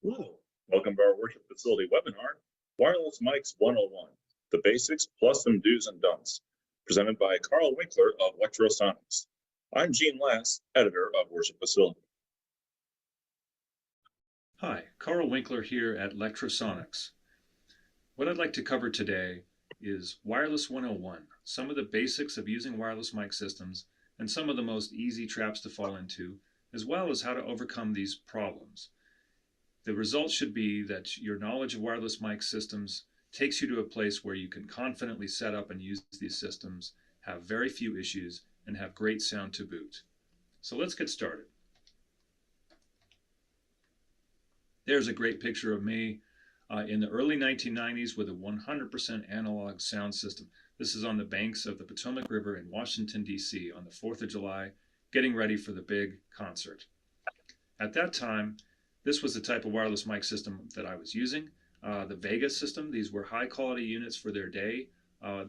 Hello. Welcome to our worship facility webinar, Wireless Mics 101, the basics plus some do's and don'ts, presented by Karl Winkler of Lectrosonics. I'm Gene Lass, editor of Worship Facility. Hi, Karl Winkler here at Lectrosonics. What I'd like to cover today is Wireless 101, some of the basics of using wireless mic systems and some of the most easy traps to fall into, as well as how to overcome these problems. The result should be that your knowledge of wireless mic systems takes you to a place where you can confidently set up and use these systems, have very few issues, and have great sound to boot. So let's get started. There's a great picture of me in the early 1990s with a 100% analog sound system. This is on the banks of the Potomac River in Washington, D.C. on the 4th of July, getting ready for the big concert. At that time, this was the type of wireless mic system that I was using. The Vega system, these were high quality units for their day.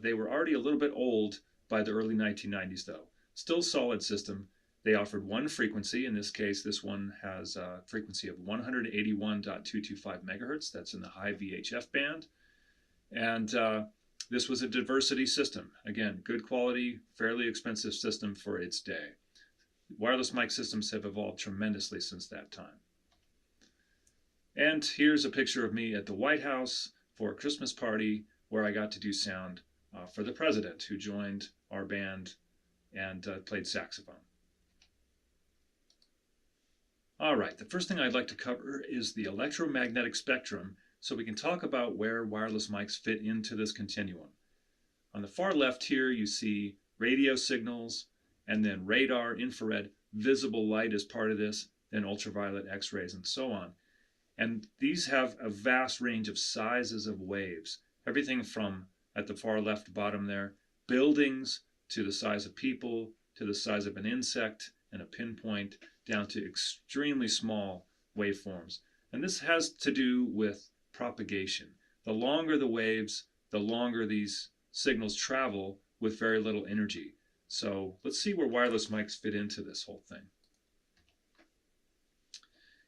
They were already a little bit old by the early 1990s though. Still solid system. They offered one frequency. In this case, this one has a frequency of 181.225 megahertz. That's in the high VHF band. And this was a diversity system. Again, good quality, fairly expensive system for its day. Wireless mic systems have evolved tremendously since that time. And here's a picture of me at the White House for a Christmas party where I got to do sound for the president, who joined our band and played saxophone. All right, the first thing I'd like to cover is the electromagnetic spectrum, so we can talk about where wireless mics fit into this continuum. On the far left here, you see radio signals, and then radar, infrared, visible light as part of this, then ultraviolet, X-rays, and so on. And these have a vast range of sizes of waves, everything from, at the far left bottom there, buildings to the size of people, to the size of an insect and a pinpoint, down to extremely small waveforms. And this has to do with propagation. The longer the waves, the longer these signals travel with very little energy. So let's see where wireless mics fit into this whole thing.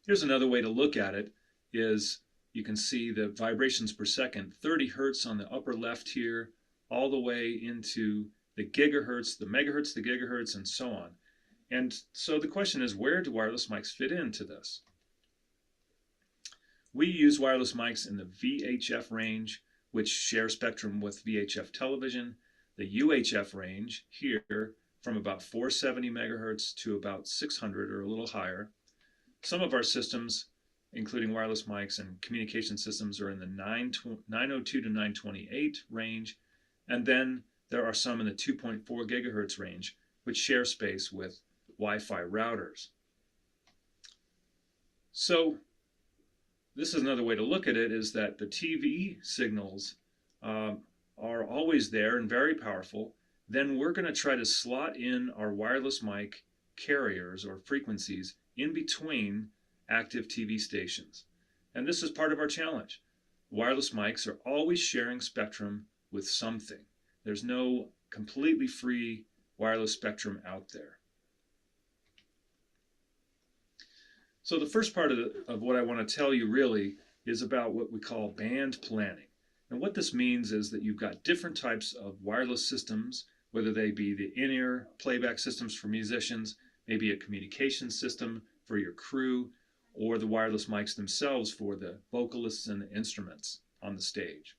Here's another way to look at it is you can see the vibrations per second, 30 hertz on the upper left here, all the way into the gigahertz, the megahertz, the gigahertz, and so on. And so the question is, where do wireless mics fit into this? We use wireless mics in the VHF range, which share spectrum with VHF television, the UHF range here from about 470 megahertz to about 600 or a little higher. Some of our systems, including wireless mics and communication systems, are in the 902 to 928 range. And then there are some in the 2.4 gigahertz range, which share space with Wi-Fi routers. So this is another way to look at it, is that the TV signals are always there and very powerful. Then we're going to try to slot in our wireless mic carriers or frequencies in between active TV stations. And this is part of our challenge. Wireless mics are always sharing spectrum with something. There's no completely free wireless spectrum out there. So the first part of what I want to tell you really is about what we call band planning. And what this means is that you've got different types of wireless systems, whether they be the in-ear playback systems for musicians, maybe a communication system for your crew, or the wireless mics themselves for the vocalists and the instruments on the stage.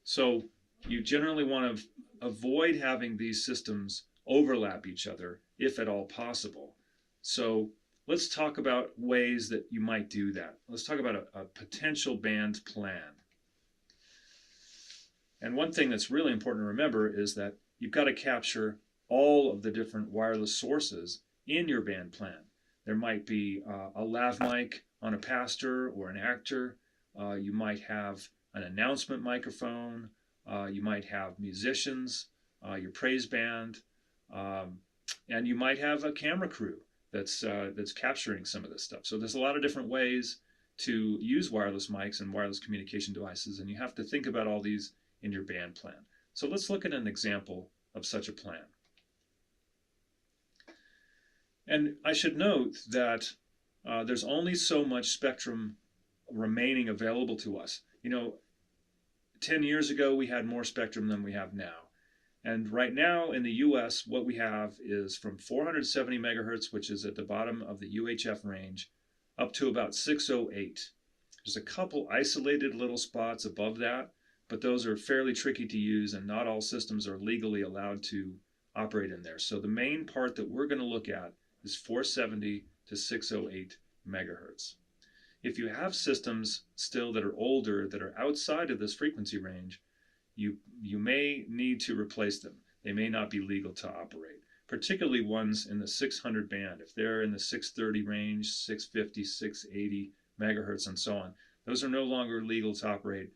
So you generally want to avoid having these systems overlap each other, if at all possible. So let's talk about ways that you might do that. Let's talk about a potential band plan. And one thing that's really important to remember is that you've got to capture all of the different wireless sources in your band plan. There might be a lav mic on a pastor or an actor. You might have an announcement microphone. You might have musicians, your praise band, and you might have a camera crew that's capturing some of this stuff. So there's a lot of different ways to use wireless mics and wireless communication devices, and you have to think about all these in your band plan. So let's look at an example of such a plan. And I should note that there's only so much spectrum remaining available to us. 10 years ago, we had more spectrum than we have now. And right now in the US, what we have is from 470 megahertz, which is at the bottom of the UHF range, up to about 608. There's a couple isolated little spots above that, but those are fairly tricky to use, and not all systems are legally allowed to operate in there. So the main part that we're going to look at is 470 to 608 megahertz. If you have systems still that are older, that are outside of this frequency range, you may need to replace them. They may not be legal to operate, particularly ones in the 600 band. If they're in the 630 range, 650, 680 megahertz, and so on, those are no longer legal to operate.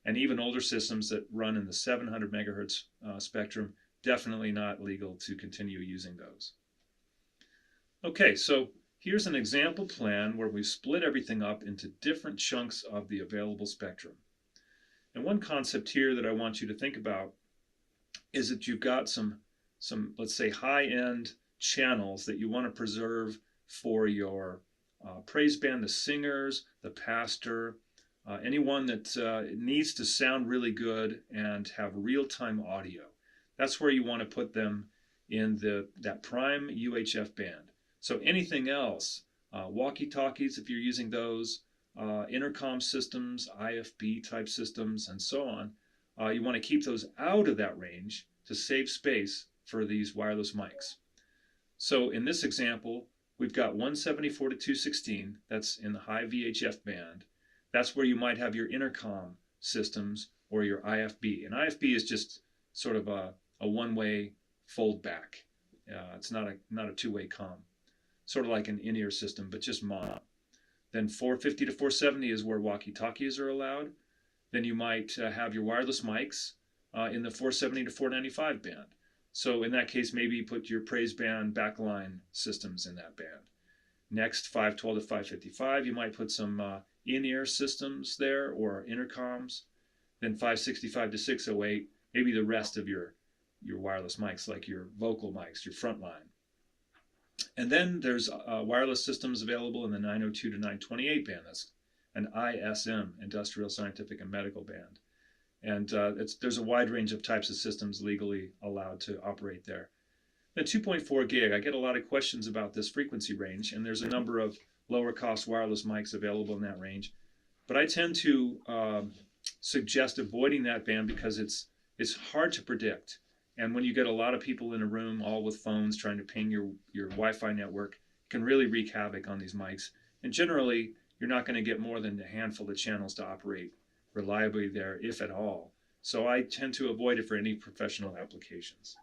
And even older systems that run in the 700 megahertz spectrum, definitely not legal to continue using those. Okay, so here's an example plan where we've split everything up into different chunks of the available spectrum. And one concept here that I want you to think about is that you've got some let's say, high-end channels that you want to preserve for your praise band, the singers, the pastor, anyone that needs to sound really good and have real-time audio. That's where you want to put them in that prime UHF band. So anything else, walkie-talkies if you're using those, intercom systems, IFB type systems, and so on, you want to keep those out of that range to save space for these wireless mics. So in this example, we've got 174 to 216, that's in the high VHF band. That's where you might have your intercom systems or your IFB. And IFB is just sort of a one-way fold back. It's not a two-way comm. Sort of like an in-ear system, but just mono. Then 450 to 470 is where walkie-talkies are allowed. Then you might have your wireless mics in the 470 to 495 band. So in that case, maybe you put your praise band backline systems in that band. Next, 512 to 555, you might put some in-ear systems there or intercoms. Then 565 to 608, maybe the rest of your wireless mics, like your vocal mics, your front line. And then there's wireless systems available in the 902 to 928 band. That's an ISM, Industrial, Scientific, and Medical band. And there's a wide range of types of systems legally allowed to operate there. Then 2.4 gig, I get a lot of questions about this frequency range, and there's a number of lower cost wireless mics available in that range. But I tend to suggest avoiding that band because it's hard to predict. And when you get a lot of people in a room, all with phones trying to ping your Wi-Fi network, it can really wreak havoc on these mics. And generally, you're not going to get more than a handful of channels to operate reliably there, if at all. So I tend to avoid it for any professional applications.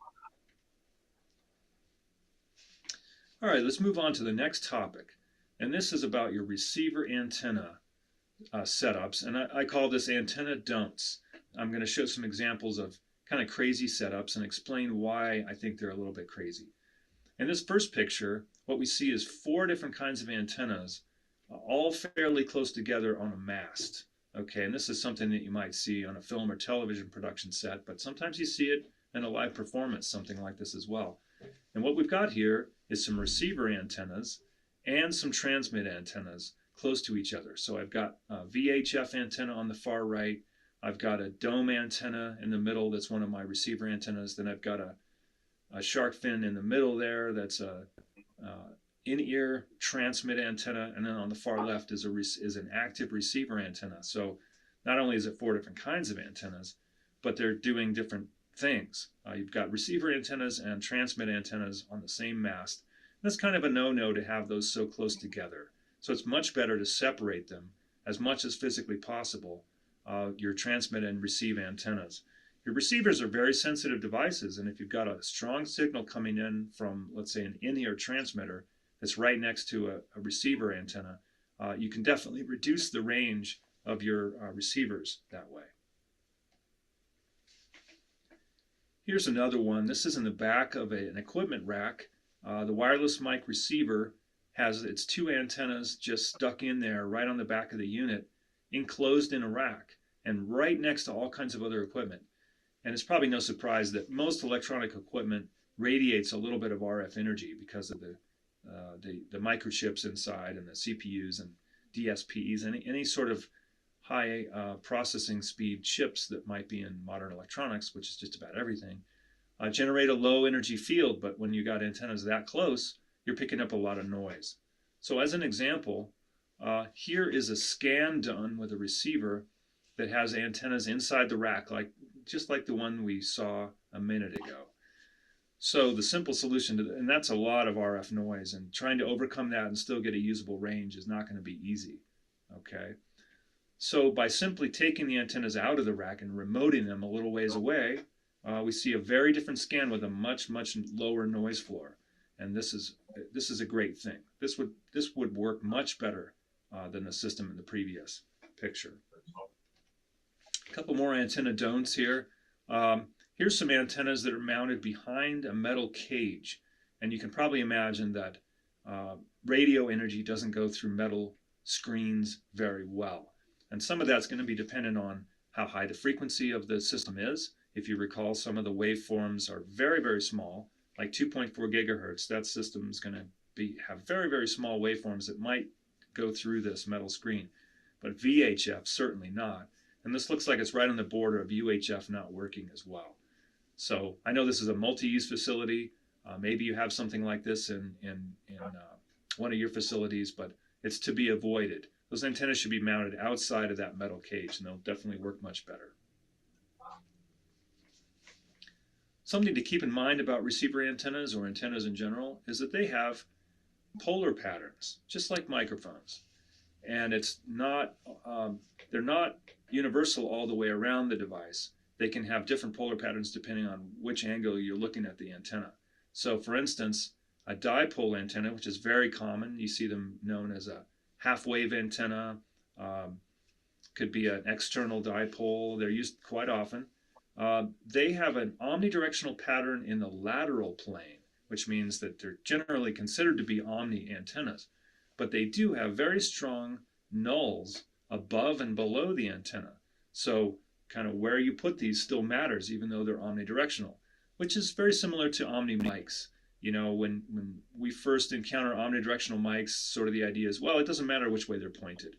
All right, let's move on to the next topic. And this is about your receiver antenna setups. And I call this antenna don'ts. I'm going to show some examples of kind of crazy setups and explain why I think they're a little bit crazy. In this first picture, what we see is 4 different kinds of antennas, all fairly close together on a mast. Okay, and this is something that you might see on a film or television production set, but sometimes you see it in a live performance, something like this as well. And what we've got here is some receiver antennas and some transmit antennas close to each other. So I've got a VHF antenna on the far right. I've got a dome antenna in the middle that's one of my receiver antennas. Then I've got a shark fin in the middle there that's a in-ear transmit antenna. And then on the far left is an active receiver antenna. So not only is it 4 different kinds of antennas, but they're doing different things. You've got receiver antennas and transmit antennas on the same mast. That's kind of a no-no to have those so close together. So it's much better to separate them as much as physically possible, your transmit and receive antennas. Your receivers are very sensitive devices, and if you've got a strong signal coming in from, let's say, an in-ear transmitter that's right next to a receiver antenna, you can definitely reduce the range of your receivers that way. Here's another one. This is in the back of an equipment rack. The wireless mic receiver has its 2 antennas just stuck in there right on the back of the unit, enclosed in a rack and right next to all kinds of other equipment. And it's probably no surprise that most electronic equipment radiates a little bit of RF energy because of the microchips inside and the CPUs and DSPs, any sort of high processing speed chips that might be in modern electronics, which is just about everything, generate a low energy field, but when you got antennas that close, you're picking up a lot of noise. So as an example, here is a scan done with a receiver that has antennas inside the rack, just like the one we saw a minute ago. So the simple solution to and that's a lot of RF noise, and trying to overcome that and still get a usable range is not going to be easy. Okay. So by simply taking the antennas out of the rack and remoting them a little ways away, we see a very different scan with a much lower noise floor, and this is a great thing. This would work much better than the system in the previous picture. A couple more antenna don'ts here. Here's some antennas that are mounted behind a metal cage, and you can probably imagine that radio energy doesn't go through metal screens very well. And some of that's going to be dependent on how high the frequency of the system is. If you recall, some of the waveforms are very small, like 2.4 gigahertz. That system is going to have very small waveforms that might go through this metal screen. But VHF, certainly not. And this looks like it's right on the border of UHF not working as well. So I know this is a multi-use facility. Maybe you have something like this in one of your facilities, but it's to be avoided. Those antennas should be mounted outside of that metal cage, and they'll definitely work much better. Something to keep in mind about receiver antennas, or antennas in general, is that they have polar patterns, just like microphones. And they're not universal all the way around the device. They can have different polar patterns depending on which angle you're looking at the antenna. So for instance, a dipole antenna, which is very common, you see them known as a half-wave antenna, could be an external dipole. They're used quite often. They have an omnidirectional pattern in the lateral plane, which means that they're generally considered to be omni antennas. But they do have very strong nulls above and below the antenna. So kind of where you put these still matters, even though they're omnidirectional, which is very similar to omni mics. You know, when we first encounter omnidirectional mics, sort of the idea is, well, it doesn't matter which way they're pointed.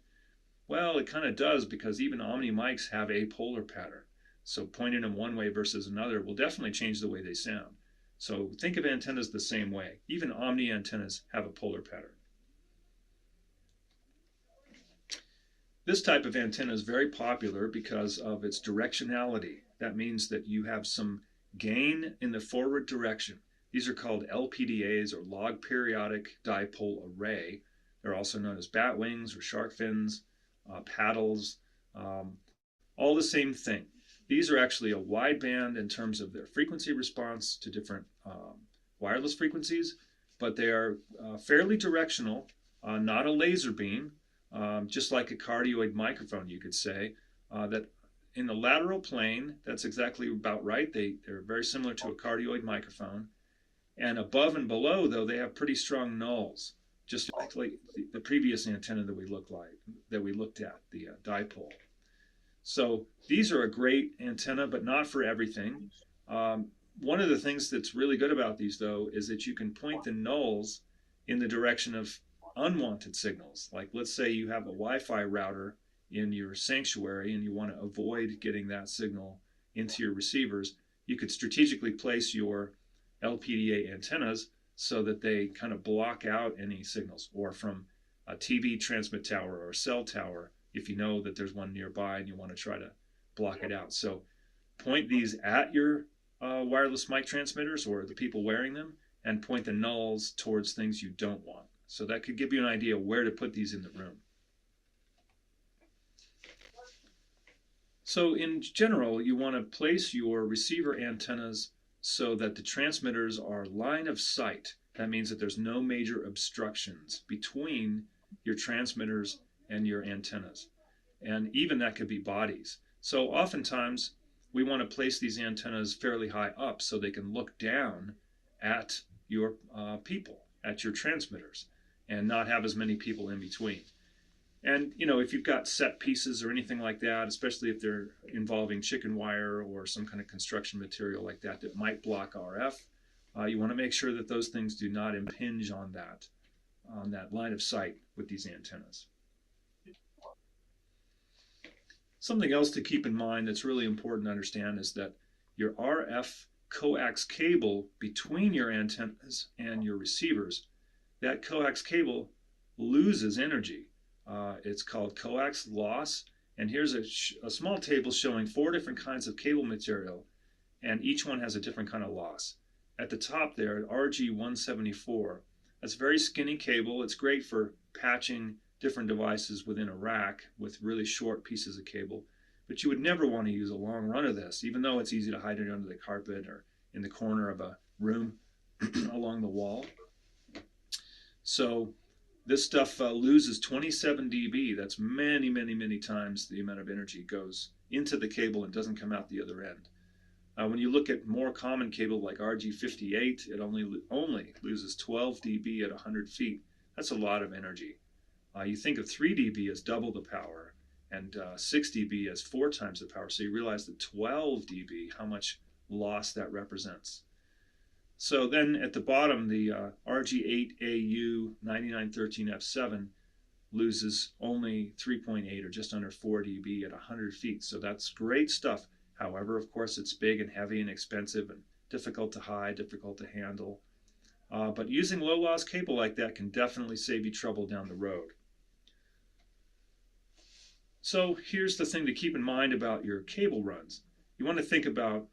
Well, it kind of does, because even omni mics have a polar pattern. So pointing them one way versus another will definitely change the way they sound. So think of antennas the same way. Even omni antennas have a polar pattern. This type of antenna is very popular because of its directionality. That means that you have some gain in the forward direction. These are called LPDAs, or log periodic dipole array. They're also known as bat wings or shark fins, paddles, all the same thing. These are actually a wideband in terms of their frequency response to different wireless frequencies, but they are fairly directional, not a laser beam, just like a cardioid microphone, you could say, that in the lateral plane, that's exactly about right. They're very similar to a cardioid microphone. And above and below, though, they have pretty strong nulls, just like the previous antenna that we looked at, the dipole. So these are a great antenna, but not for everything. One of the things that's really good about these, though, is that you can point the nulls in the direction of unwanted signals. Like, let's say you have a Wi-Fi router in your sanctuary and you want to avoid getting that signal into your receivers. You could strategically place your LPDA antennas so that they kind of block out any signals, or from a TV transmit tower or a cell tower, if you know that there's one nearby and you want to try to block it out. So point these at your wireless mic transmitters or the people wearing them, and point the nulls towards things you don't want. So that could give you an idea where to put these in the room. So in general, you want to place your receiver antennas so that the transmitters are line of sight. That means that there's no major obstructions between your transmitters and your antennas. And even that could be bodies. So oftentimes we want to place these antennas fairly high up so they can look down at your people, at your transmitters, and not have as many people in between. And you know, if you've got set pieces or anything like that, especially if they're involving chicken wire or some kind of construction material like that that might block RF, you want to make sure that those things do not impinge on that line of sight with these antennas. Something else to keep in mind that's really important to understand is that your RF coax cable between your antennas and your receivers, that coax cable loses energy. It's called coax loss. And here's a small table showing 4 different kinds of cable material, and each one has a different kind of loss. At the top there, RG174, that's very skinny cable. It's great for patching different devices within a rack with really short pieces of cable. But you would never want to use a long run of this, even though it's easy to hide it under the carpet or in the corner of a room along the wall. So this stuff loses 27 dB. That's many, many, many times the amount of energy goes into the cable and doesn't come out the other end. When you look at more common cable like RG58, it only loses 12 dB at 100 feet. That's a lot of energy. You think of 3 dB as double the power, and 6 dB as 4 times the power. So you realize that 12 dB, how much loss that represents. So then at the bottom, the RG8AU 9913F7 loses only 3.8 or just under 4 dB at 100 feet. So that's great stuff. However, of course, it's big and heavy and expensive and difficult to hide, difficult to handle. But using low loss cable like that can definitely save you trouble down the road. So here's the thing to keep in mind about your cable runs. You want to think about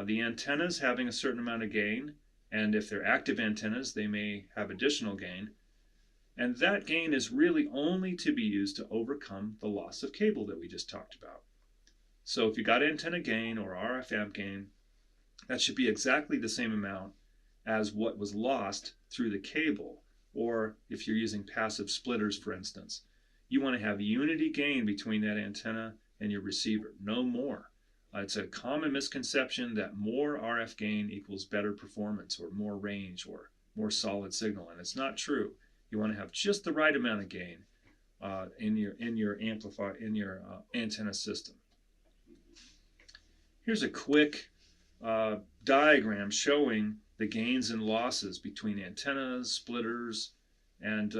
the antennas having a certain amount of gain, and if they're active antennas, they may have additional gain. And that gain is really only to be used to overcome the loss of cable that we just talked about. So if you got antenna gain or RF amp gain, that should be exactly the same amount as what was lost through the cable, or if you're using passive splitters, for instance. You want to have unity gain between that antenna and your receiver, no more. It's a common misconception that more RF gain equals better performance or more range or more solid signal, and it's not true. You want to have just the right amount of gain in your amplifier, in your antenna system. Here's a quick diagram showing the gains and losses between antennas, splitters, and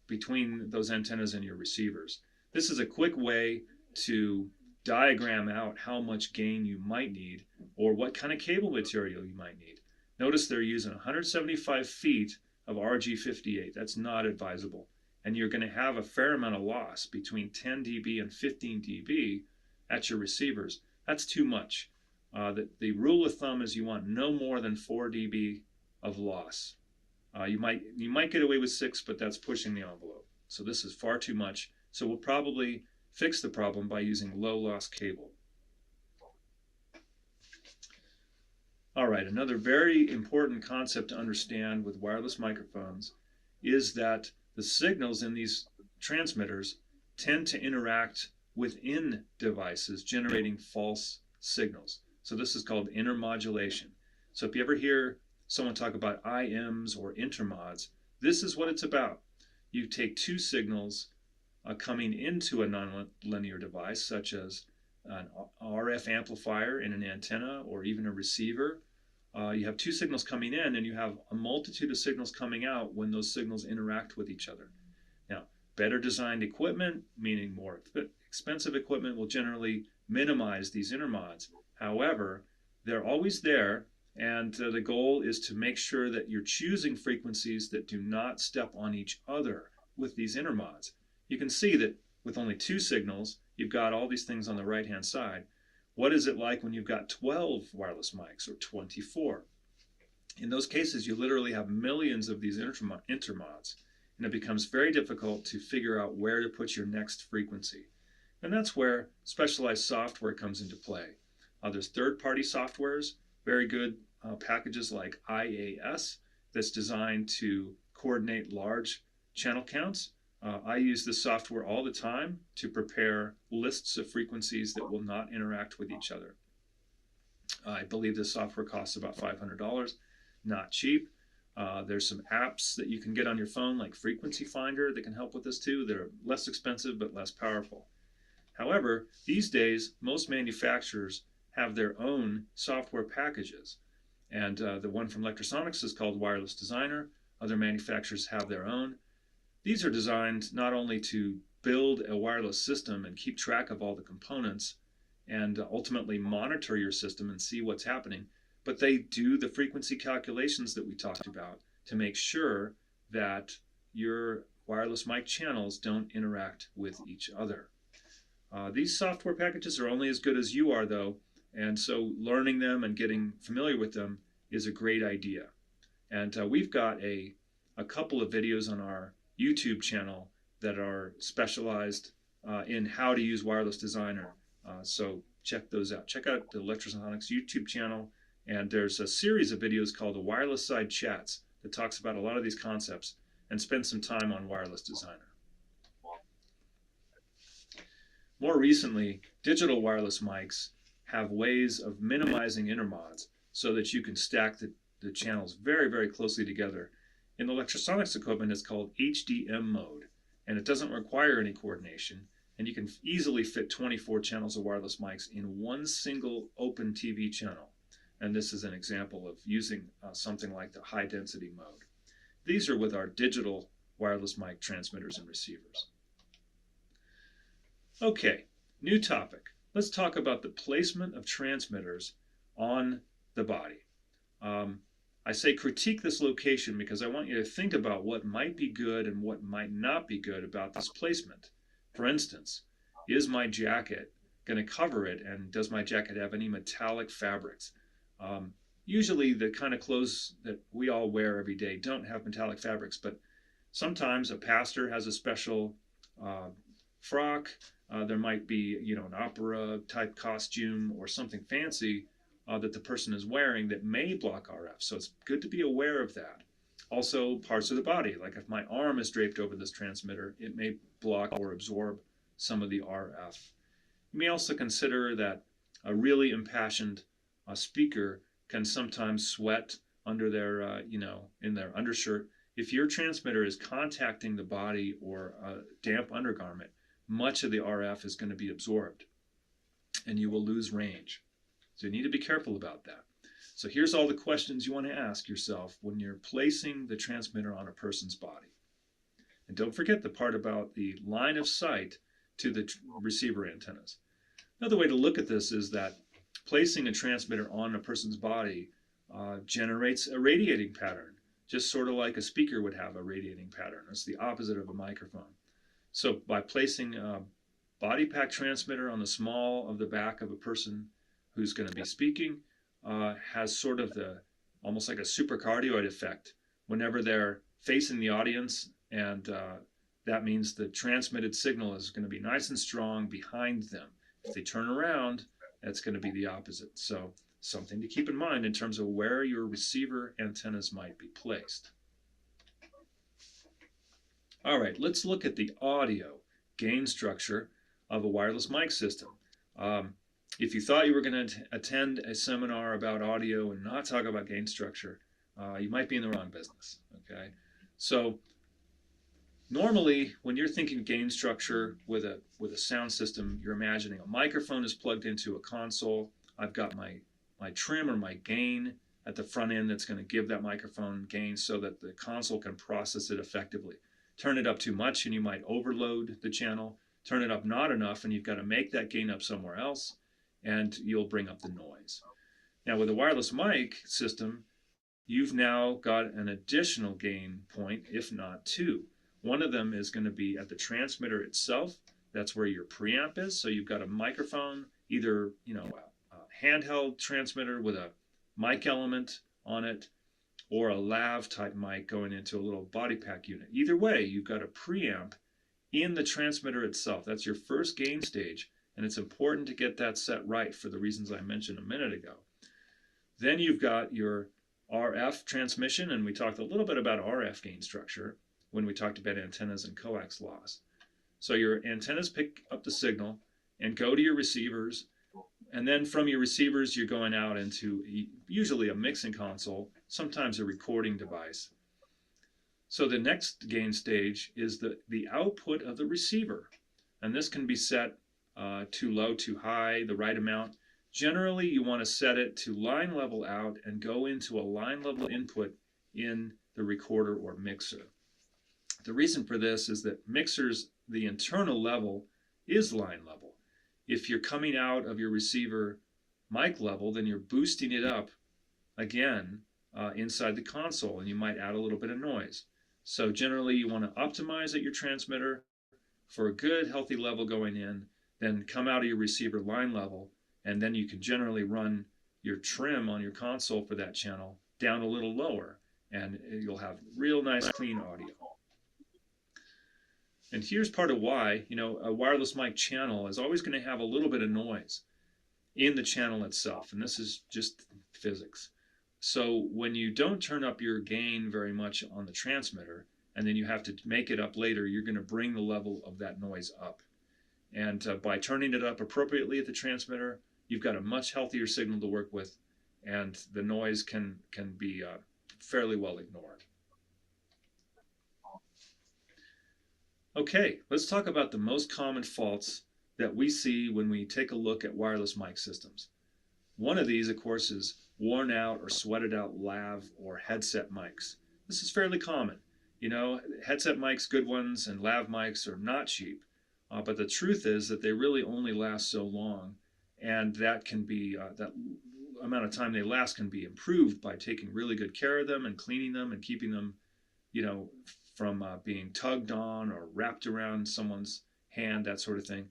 between those antennas and your receivers. This is a quick way to diagram out how much gain you might need or what kind of cable material you might need. Notice they're using 175 feet of RG58. That's not advisable. And you're going to have a fair amount of loss between 10 dB and 15 dB at your receivers. That's too much. The rule of thumb is you want no more than 4 dB of loss. You might get away with 6, but that's pushing the envelope. So this is far too much. So we'll probably fix the problem by using low loss cable. All right, another very important concept to understand with wireless microphones is that the signals in these transmitters tend to interact within devices, generating false signals. So this is called intermodulation. So if you ever hear someone talk about IMs or intermods, this is what it's about. You take two signals coming into a nonlinear device, such as an RF amplifier in an antenna or even a receiver. You have two signals coming in, and you have a multitude of signals coming out when those signals interact with each other. Now, better designed equipment, meaning more expensive equipment, will generally minimize these intermods. However, they're always there, and the goal is to make sure that you're choosing frequencies that do not step on each other with these intermods. You can see that with only two signals, you've got all these things on the right-hand side. What is it like when you've got 12 wireless mics or 24? In those cases, you literally have millions of these intermods, and it becomes very difficult to figure out where to put your next frequency. And that's where specialized software comes into play. There's third-party softwares, very good packages like IAS that's designed to coordinate large channel counts. I use this software all the time to prepare lists of frequencies that will not interact with each other. I believe this software costs about $500, not cheap. There's some apps that you can get on your phone like Frequency Finder that can help with this too. They're less expensive but less powerful. However, these days, most manufacturers have their own software packages. And the one from Lectrosonics is called Wireless Designer. Other manufacturers have their own. These are designed not only to build a wireless system and keep track of all the components and ultimately monitor your system and see what's happening. But they do the frequency calculations that we talked about to make sure that your wireless mic channels don't interact with each other. These software packages are only as good as you are, though, and so learning them and getting familiar with them is a great idea. And we've got a couple of videos on our YouTube channel that are specialized in how to use Wireless Designer. So check those out. Check out the Lectrosonics YouTube channel, and there's a series of videos called the Wireless Side Chats that talks about a lot of these concepts, and spend some time on Wireless Designer. More recently, digital wireless mics have ways of minimizing intermods so that you can stack the channels very, very closely together. In the Lectrosonics equipment, it's called HDM mode, and it doesn't require any coordination, and you can easily fit 24 channels of wireless mics in one single open TV channel. And this is an example of using something like the high density mode. These are with our digital wireless mic transmitters and receivers. Okay, new topic. Let's talk about the placement of transmitters on the body. I say critique this location because I want you to think about what might be good and what might not be good about this placement. For instance, is my jacket going to cover it, and does my jacket have any metallic fabrics? Usually the kind of clothes that we all wear every day don't have metallic fabrics, but sometimes a pastor has a special frock. There might be, an opera type costume or something fancy that the person is wearing that may block RF. So it's good to be aware of that. Also, parts of the body, like if my arm is draped over this transmitter, it may block or absorb some of the RF. You may also consider that a really impassioned speaker can sometimes sweat under their, in their undershirt. If your transmitter is contacting the body or a damp undergarment, much of the RF is going to be absorbed and you will lose range. So you need to be careful about that. So here's all the questions you want to ask yourself when you're placing the transmitter on a person's body. And don't forget the part about the line of sight to the receiver antennas. Another way to look at this is that placing a transmitter on a person's body generates a radiating pattern, just sort of like a speaker would have a radiating pattern. It's the opposite of a microphone. So by placing a body pack transmitter on the small of the back of a person who's going to be speaking, has sort of almost like a supercardioid effect whenever they're facing the audience, and that means the transmitted signal is going to be nice and strong behind them. If they turn around, that's going to be the opposite. So something to keep in mind in terms of where your receiver antennas might be placed. All right, let's look at the audio gain structure of a wireless mic system. If you thought you were going to attend a seminar about audio and not talk about gain structure, you might be in the wrong business, okay? So normally, when you're thinking gain structure with a sound system, you're imagining a microphone is plugged into a console. I've got my trim or my gain at the front end that's going to give that microphone gain so that the console can process it effectively. Turn it up too much and you might overload the channel. Turn it up not enough and you've got to make that gain up somewhere else, and you'll bring up the noise. Now with a wireless mic system, you've now got an additional gain point, if not two. One of them is going to be at the transmitter itself. That's where your preamp is. So you've got a microphone, either a handheld transmitter with a mic element on it, or a lav type mic going into a little body pack unit. Either way, you've got a preamp in the transmitter itself. That's your first gain stage, and it's important to get that set right for the reasons I mentioned a minute ago. Then you've got your RF transmission, and we talked a little bit about RF gain structure when we talked about antennas and coax loss. So your antennas pick up the signal and go to your receivers, and then from your receivers you're going out into usually a mixing console, sometimes a recording device. So the next gain stage is the output of the receiver, and this can be set too low, too high, the right amount. Generally you want to set it to line level out and go into a line level input in the recorder or mixer. The reason for this is that mixers, the internal level is line level. If you're coming out of your receiver mic level, then you're boosting it up again inside the console, and you might add a little bit of noise. So generally you want to optimize at your transmitter for a good healthy level going in, then come out of your receiver line level, and then you can generally run your trim on your console for that channel down a little lower, and you'll have real nice clean audio. And here's part of why, a wireless mic channel is always going to have a little bit of noise in the channel itself, and this is just physics. So when you don't turn up your gain very much on the transmitter, and then you have to make it up later, you're going to bring the level of that noise up. And by turning it up appropriately at the transmitter, you've got a much healthier signal to work with, and the noise can be fairly well ignored. Okay, let's talk about the most common faults that we see when we take a look at wireless mic systems. One of these, of course, is worn out or sweated out lav or headset mics. This is fairly common. Headset mics, good ones, and lav mics are not cheap. But the truth is that they really only last so long, and that can be that amount of time they last can be improved by taking really good care of them and cleaning them and keeping them, from being tugged on or wrapped around someone's hand, that sort of thing.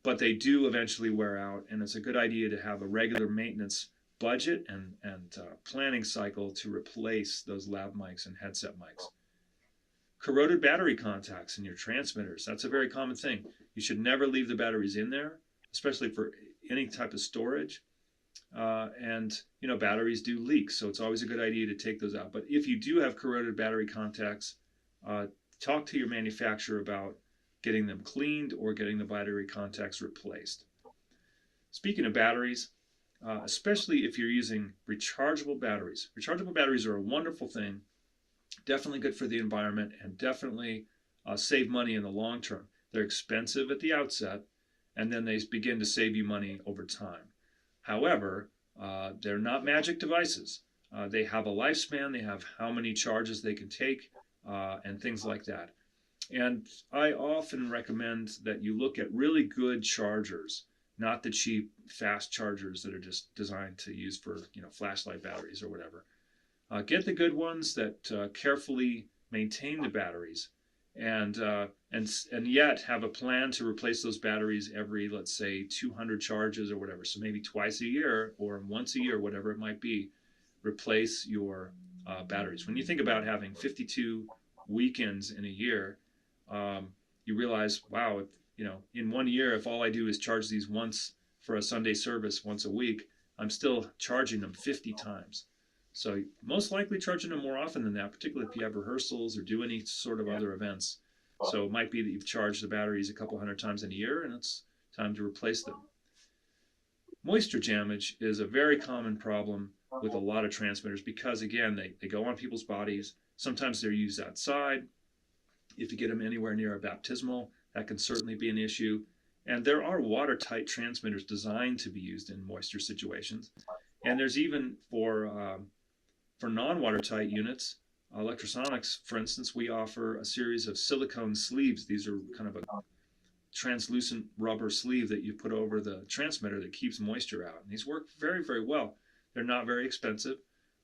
But they do eventually wear out, and it's a good idea to have a regular maintenance budget and planning cycle to replace those lav mics and headset mics. Corroded battery contacts in your transmitters, that's a very common thing. You should never leave the batteries in there, especially for any type of storage. Batteries do leak, so it's always a good idea to take those out. But if you do have corroded battery contacts, talk to your manufacturer about getting them cleaned or getting the battery contacts replaced. Speaking of batteries, especially if you're using rechargeable batteries. Rechargeable batteries are a wonderful thing, definitely good for the environment, and definitely save money in the long term. They're expensive at the outset, and then they begin to save you money over time. However, they're not magic devices. They have a lifespan, they have how many charges they can take, and things like that. And I often recommend that you look at really good chargers, not the cheap, fast chargers that are just designed to use for, flashlight batteries or whatever. Get the good ones that carefully maintain the batteries, and yet have a plan to replace those batteries every, let's say, 200 charges or whatever. So maybe twice a year or once a year, whatever it might be, replace your batteries. When you think about having 52 weekends in a year, you realize, wow, in 1 year, if all I do is charge these once for a Sunday service once a week, I'm still charging them 50 times. So most likely charging them more often than that, particularly if you have rehearsals or do any sort of other events. So it might be that you've charged the batteries a couple hundred times in a year, and it's time to replace them. Moisture damage is a very common problem with a lot of transmitters because, again, they go on people's bodies. Sometimes they're used outside. If you get them anywhere near a baptismal, that can certainly be an issue. And there are watertight transmitters designed to be used in moisture situations. And there's even for non-watertight units, Lectrosonics, for instance, we offer a series of silicone sleeves. These are kind of a translucent rubber sleeve that you put over the transmitter that keeps moisture out. And these work very, very well. They're not very expensive.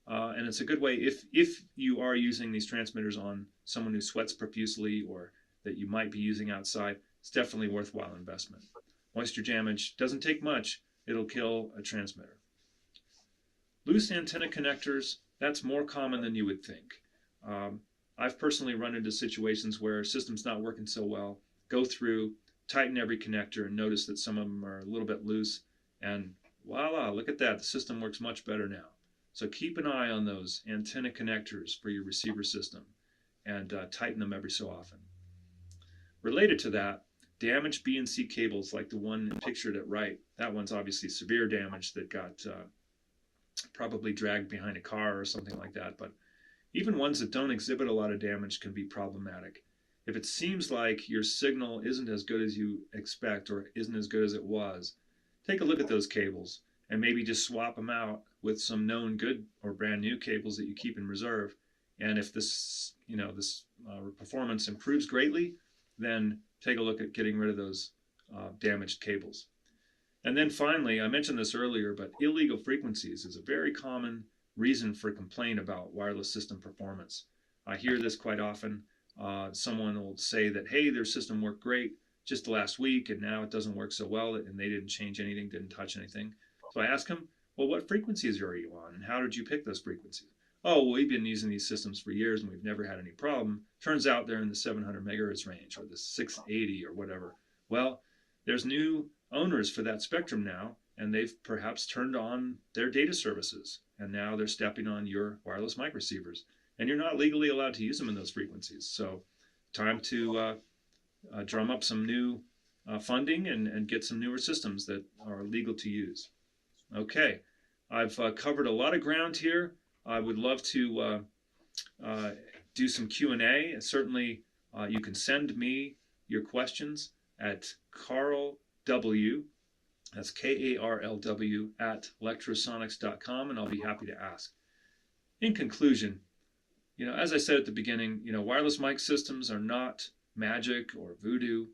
And it's a good way if you are using these transmitters on someone who sweats profusely or that you might be using outside. It's definitely a worthwhile investment. Moisture damage doesn't take much. It'll kill a transmitter. Loose antenna connectors, that's more common than you would think. I've personally run into situations where system's not working so well, go through, tighten every connector, and notice that some of them are a little bit loose, and voila, look at that, the system works much better now. So keep an eye on those antenna connectors for your receiver system and tighten them every so often. Related to that, damaged B&C cables like the one pictured at right. That one's obviously severe damage that got probably dragged behind a car or something like that. But even ones that don't exhibit a lot of damage can be problematic. If it seems like your signal isn't as good as you expect or isn't as good as it was, take a look at those cables and maybe just swap them out with some known good or brand new cables that you keep in reserve. And if this performance improves greatly, then take a look at getting rid of those damaged cables. And then finally, I mentioned this earlier, but illegal frequencies is a very common reason for complaint about wireless system performance. I hear this quite often. Someone will say that, hey, their system worked great just last week and now it doesn't work so well, and they didn't change anything, didn't touch anything. So I ask them, well, what frequencies are you on and how did you pick those frequencies? Oh, well, we've been using these systems for years and we've never had any problem. Turns out they're in the 700 megahertz range or the 680 or whatever. Well, there's new owners for that spectrum now, and they've perhaps turned on their data services, and now they're stepping on your wireless mic receivers, and you're not legally allowed to use them in those frequencies. So time to drum up some new funding and get some newer systems that are legal to use. Okay, I've covered a lot of ground here. I would love to do some Q&A. Certainly, you can send me your questions at Karl W, that's Karlw at lectrosonics.com, and I'll be happy to ask. In conclusion, as I said at the beginning, wireless mic systems are not magic or voodoo.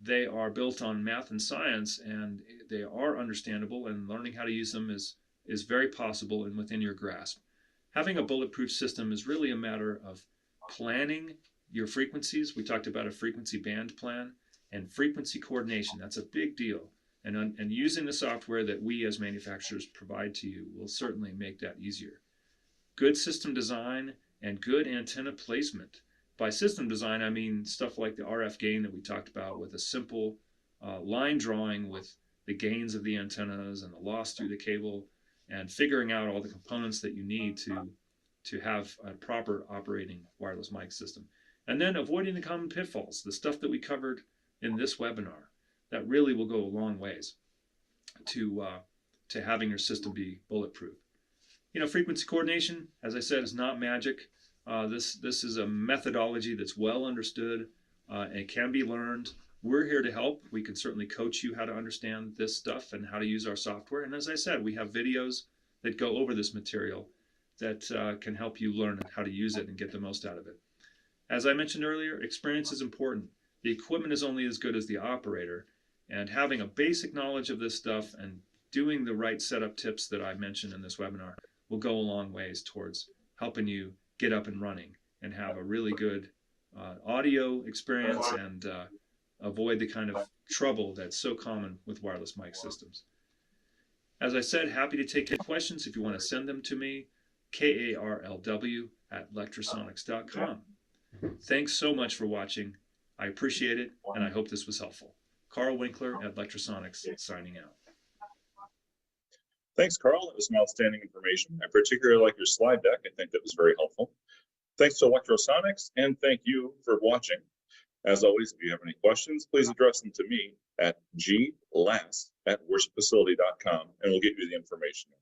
They are built on math and science, and they are understandable, and learning how to use them is very possible and within your grasp. Having a bulletproof system is really a matter of planning your frequencies. We talked about a frequency band plan and frequency coordination. That's a big deal. And using the software that we as manufacturers provide to you will certainly make that easier. Good system design and good antenna placement. By system design, I mean stuff like the RF gain that we talked about, with a simple line drawing with the gains of the antennas and the loss through the cable, and figuring out all the components that you need to have a proper operating wireless mic system. And then avoiding the common pitfalls, the stuff that we covered in this webinar, that really will go a long ways to having your system be bulletproof. Frequency coordination, as I said, is not magic. This is a methodology that's well understood and can be learned. We're here to help. We can certainly coach you how to understand this stuff and how to use our software. And as I said, we have videos that go over this material that can help you learn how to use it and get the most out of it. As I mentioned earlier, experience is important. The equipment is only as good as the operator, and having a basic knowledge of this stuff and doing the right setup tips that I mentioned in this webinar will go a long ways towards helping you get up and running and have a really good audio experience and avoid the kind of trouble that's so common with wireless mic systems. As I said, happy to take your questions if you want to send them to me, Karlw at lectrosonics.com. Thanks so much for watching. I appreciate it, and I hope this was helpful. Karl Winkler at Lectrosonics signing out. Thanks, Karl. That was some outstanding information. I particularly like your slide deck. I think that was very helpful. Thanks to Lectrosonics, and thank you for watching. As always, if you have any questions, please address them to me at glass@worshipfacility.com, and we'll get you the information.